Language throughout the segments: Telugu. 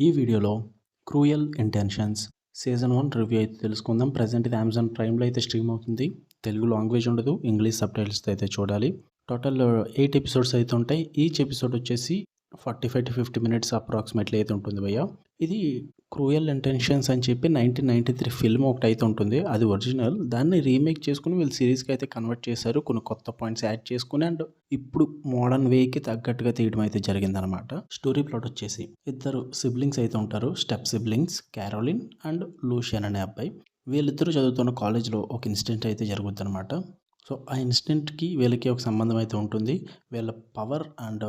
ఈ వీడియోలో 'క్రూయల్ ఇంటెన్షన్స్' సీజన్ 1 రివ్యూ అయితే తెలుసుకుందాం. ప్రెజెంట్ ఇది అమెజాన్ ప్రైమ్‌లో అయితే స్ట్రీమ్ అవుతుంది. తెలుగు లాంగ్వేజ్ ఉండదు. ఇంగ్లీష్ సబ్‌టైటిల్స్‌తో అయితే చూడాలి. టోటల్ 8 ఎపిసోడ్స్ అయితే ఉంటాయి. ఈచ్ ఎపిసోడ్ వచ్చేసి 45-50 మినిట్స్ అప్రాక్సిమేట్లీ అయితే ఉంటుంది భయ్య. ఇది 'క్రూయల్ ఇంటెన్షన్స్' అని చెప్పి 1993 ఫిల్మ్ ఒకటైతే ఉంటుంది. అది ఒరిజినల్. దాన్ని రీమేక్ చేసుకొని వీళ్ళు సీరీస్‌కి అయితే కన్వర్ట్ చేశారు. కొన్ని కొత్త పాయింట్స్ యాడ్ చేసుకొని అండ్ ఇప్పుడు మోడర్న్ వేకి తగ్గట్టుగా తీయడం అయితే జరిగిందనమాట. స్టోరీ ప్లాట్ వచ్చేసి ఇద్దరు సిబ్లింగ్స్ అయితే ఉంటారు. స్టెప్ సిబ్లింగ్స్ క్యారోలిన్ అండ్ లూషియన్ అనే అబ్బాయి. వీళ్ళిద్దరూ చదువుతున్న కాలేజ్‌లో ఒక ఇన్సిడెంట్ అయితే జరుగుద్దనమాట. సో, ఆ ఇన్సిడెంట్‌కి వీళ్ళకి ఒక సంబంధం అయితే ఉంటుంది. వీళ్ళ పవర్ అండ్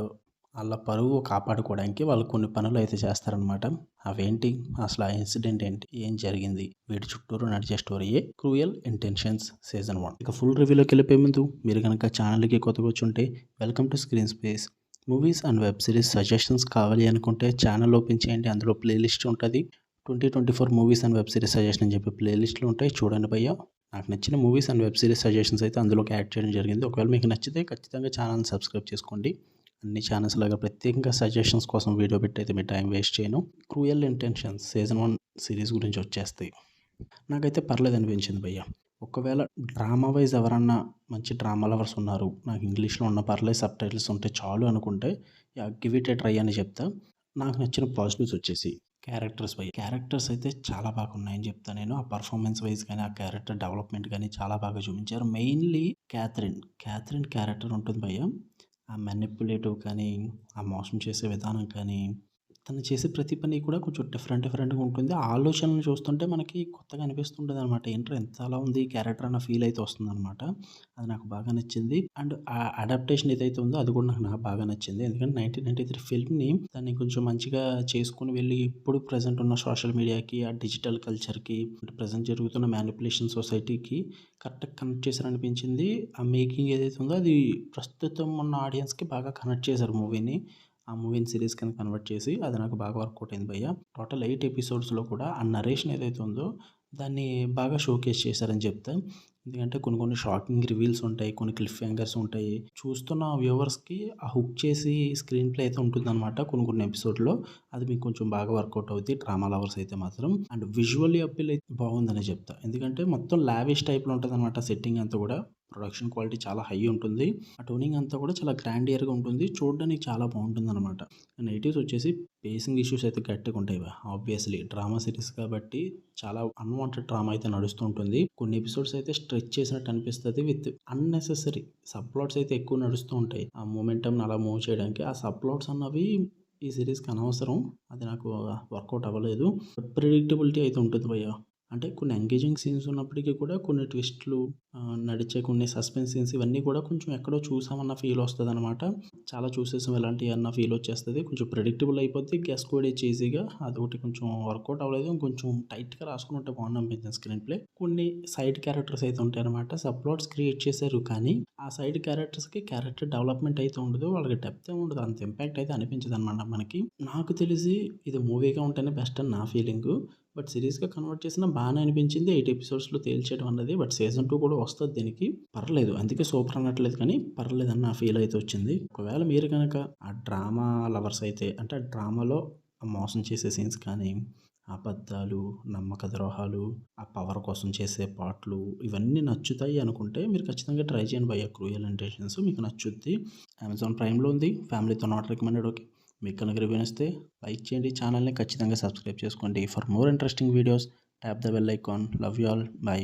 ఆళ్ళ పరువు కాపాడుకోవడానికి వాళ్ళు కొన్ని పనులైతే చేస్తారనమాట. అవేంటి? అసలు ఆ ఇన్సిడెంట్ ఏంటి? ఏం జరిగింది? వీటి చుట్టూరు నడిచే స్టోరీయే 'క్రూయల్ ఇంటెన్షన్స్' సీజన్ 1. ఇక ఫుల్ రివ్యూలోకి వెళ్ళిపోయే ముందు మీరు గనక ఛానల్‌కి కొత్తగా వచ్చుంటే welcome to screen space. Movies and web series suggestions కావాలి అనుకుంటే ఛానల్ ఓపెన్ చేయండి. అందులో ప్లేలిస్ట్ ఉంటది. 2024 movies and web series suggestion అని చెప్పి ప్లేలిస్ట్‌లు ఉంటాయి. చూడండి భయ్య. నాకు నచ్చిన movies and web series suggestions అయితే అందులోకి యాడ్ చేయడం జరిగింది. ఒకవేళ మీకు నచ్చితే ఖచ్చితంగా ఛానల్‌ని సబ్స్క్రైబ్ చేసుకోండి. అన్ని ఛానల్స్ లాగా ప్రత్యేకంగా సజెషన్స్ కోసం వీడియో పెట్టయితే మీ టైం వేస్ట్ చేయను. 'క్రూయల్ ఇంటెన్షన్స్' సీజన్ 1 సిరీస్ గురించి వచ్చేస్తాయి. నాకైతే పర్లేదనిపించింది భయ్య. ఒకవేళ డ్రామా వైజ్ ఎవరన్నా మంచి డ్రామా లవర్స్ ఉన్నారు. నాకు ఇంగ్లీష్‌లో ఉన్న పర్లేదు సబ్‌టైటిల్స్ ఉంటే చాలు అనుకుంటే yeah! Give it a try అని చెప్తా. నాకు నచ్చిన పాజిటివ్స్ వచ్చేసి క్యారెక్టర్స్ భయ్య. క్యారెక్టర్స్ అయితే చాలా బాగున్నాయని చెప్తా నేను. ఆ పర్ఫార్మెన్స్ వైజ్ గాని, ఆ క్యారెక్టర్ డెవలప్‌మెంట్ గాని చాలా బాగా చూపించారు. మెయిన్‌లీ క్యాథరిన్ క్యారెక్టర్ ఉంటుంది భయ్య. ఆ మానిప్యులేటివ్ కానీ, ఆ మోసం చేసే విధానం కానీ, తను చేసే ప్రతి పని కూడా కొంచెం డిఫరెంట్‌గా ఉంటుంది. ఆ ఆలోచనలు చూస్తుంటే మనకి కొత్తగా అనిపిస్తుంటదనమాట. ఏంట్రా ఇంతలా ఉంది ఈ క్యారెక్టర్ అన్న ఫీల్ అయితే వస్తుందనమాట. అది నాకు బాగా నచ్చింది. అండ్ ఆ అడాప్టేషన్ ఏదైతే ఉందో అది కూడా నాకు బాగా నచ్చింది. ఎందుకంటే 1993 ఫిల్మ్‌ని దాన్ని కొంచెం మంచిగా చేసుకొని వెళ్ళి ఇప్పుడు ప్రెజెంట్ ఉన్న సోషల్ మీడియాకి, ఆ డిజిటల్ కల్చర్‌కి, ప్రెజెంట్ జరుగుతున్న మ్యానిప్యులేషన్ సొసైటీకి కరెక్ట్‌గా కనెక్ట్ చేశారనిపించింది. ఆ మేకింగ్ ఏదైతే ఉందో అది ప్రస్తుతం ఉన్న ఆడియన్స్‌కి బాగా కనెక్ట్ చేశారు మూవీని. ఆ మూవీని సీరీస్ కింద కన్వర్ట్ చేసి అది నాకు బాగా వర్కౌట్ అయింది భయ్య. టోటల్ 8 ఎపిసోడ్స్‌లో కూడా ఆ నరేషన్ ఏదైతే ఉందో దాన్ని బాగా షోకేస్ చేశారని చెప్తా. ఎందుకంటే కొన్ని షాకింగ్ రివీల్స్ ఉంటాయి. కొన్ని క్లిఫ్ హ్యాంగర్స్ ఉంటాయి. చూస్తున్న వ్యూవర్స్‌కి ఆ హుక్ చేసి స్క్రీన్ ప్లే అయితే ఉంటుందనమాట కొన్ని ఎపిసోడ్‌లో. అది మీకు కొంచెం బాగా వర్కౌట్ అవుద్ది డ్రామా లవర్స్ అయితే మాత్రం. అండ్ విజువల్లీ అప్పీల్ అయితే బాగుందనే చెప్తా. ఎందుకంటే మొత్తం లావిష్ టైప్‌లో ఉంటదనమాట సెట్టింగ్ అంతా కూడా. ప్రొడక్షన్ క్వాలిటీ చాలా హై ఉంటుంది. ఆ టోనింగ్ అంతా కూడా చాలా గ్రాండియర్‌గా ఉంటుంది. చూడడానికి చాలా బాగుంటుందనమాట. నెగెటివ్స్ వచ్చేసి పేసింగ్ ఇష్యూస్ అయితే గట్టిగా ఉంటాయి. ఆబ్వియస్‌లీ డ్రామా సీరీస్ కాబట్టి చాలా అన్‌వాంటెడ్ డ్రామా అయితే నడుస్తూ ఉంటుంది. కొన్ని ఎపిసోడ్స్ అయితే స్ట్రెచ్ చేసినట్టు అనిపిస్తది. విత్ అన్నెసెసరీ సబ్ ప్లాట్స్ అయితే ఎక్కువ నడుస్తూ ఉంటాయి. ఆ మొమెంటమ్‌ని అలా మూవ్ చేయడానికి. ఆ సబ్ ప్లాట్స్ అన్నవి ఈ సీరీస్‌కి అనవసరం. అది నాకు వర్కౌట్ అవ్వలేదు. ప్రెడిక్టబిలిటీ అయితే ఉంటుంది భయ్య. అంటే కొన్ని ఎంగేజింగ్ సీన్స్ ఉన్నప్పటికీ కూడా కొన్ని ట్విస్ట్‌లు నడిచే కొన్ని సస్పెన్స్ సీన్స్ ఇవన్నీ కూడా కొంచెం ఎక్కడో చూసామన్న ఫీల్ వస్తదనమాట. చాలా చూసేసాం ఇలాంటియి అన్న ఫీల్ వచ్చేస్తది. కొంచెం ప్రెడిక్టబుల్ అయిపోద్ది. గెస్ కూడా ఈజీగా అదొకటి కొంచెం వర్కౌట్ అవ్వలేదు. ఇంకొంచెం టైట్‌గా రాసుకొని ఉంటే బాగుండనిపించింది స్క్రీన్ ప్లే. కొన్ని సైడ్ క్యారెక్టర్స్ అయితే ఉంటాయన్నమాట. సబ్ ప్లాట్స్ క్రియేట్ చేశారు కానీ ఆ సైడ్ క్యారెక్టర్స్‌కి క్యారెక్టర్ డెవలప్‌మెంట్ అయితే ఉండదు. వాళ్ళకి డెప్త్ ఏమి ఉండదు. అంత ఇంపాక్ట్ అయితే అనిపించదనమాట మనకి. నాకు తెలిసి ఇది మూవీగా ఉంటేనే బెస్ట్ అని నా ఫీలింగు. బట్ సీరీస్‌గా కన్వర్ట్ చేసినా బానే అనిపించింది. 8 ఎపిసోడ్స్‌లో తేల్చేయడం అన్నది. బట్ సీజన్ 2 కూడా వస్తది దీనికి. పర్లేదు. అందుకే సూపర్ అనట్లేదు కానీ పర్లేదని నా ఫీల్ అయితే వచ్చింది. ఒకవేళ మీరు గనక ఆ డ్రామా లవర్స్ అయితే అంటే ఆ డ్రామాలో మోసం చేసే సీన్స్ కానీ, అబద్ధాలు, నమ్మక ద్రోహాలు, ఆ పవర్ కోసం చేసే పాటలు ఇవన్నీ నచ్చుతాయి అనుకుంటే మీరు ఖచ్చితంగా ట్రై చేయండి భయ్యా 'క్రూయల్ ఇంటెన్షన్స్' మీకు నచ్చుద్ది. అమెజాన్ ప్రైమ్‌లో ఉంది. ఫ్యామిలీతో నాట్ రికమెండెడ్ ఓకే. మీకు కనుక రివ్యూ నచ్చితే లైక్ చేయండి. ఛానల్‌ని ఖచ్చితంగా సబ్స్క్రైబ్ చేసుకోండి. For more interesting videos tap the bell icon. Love you all. By.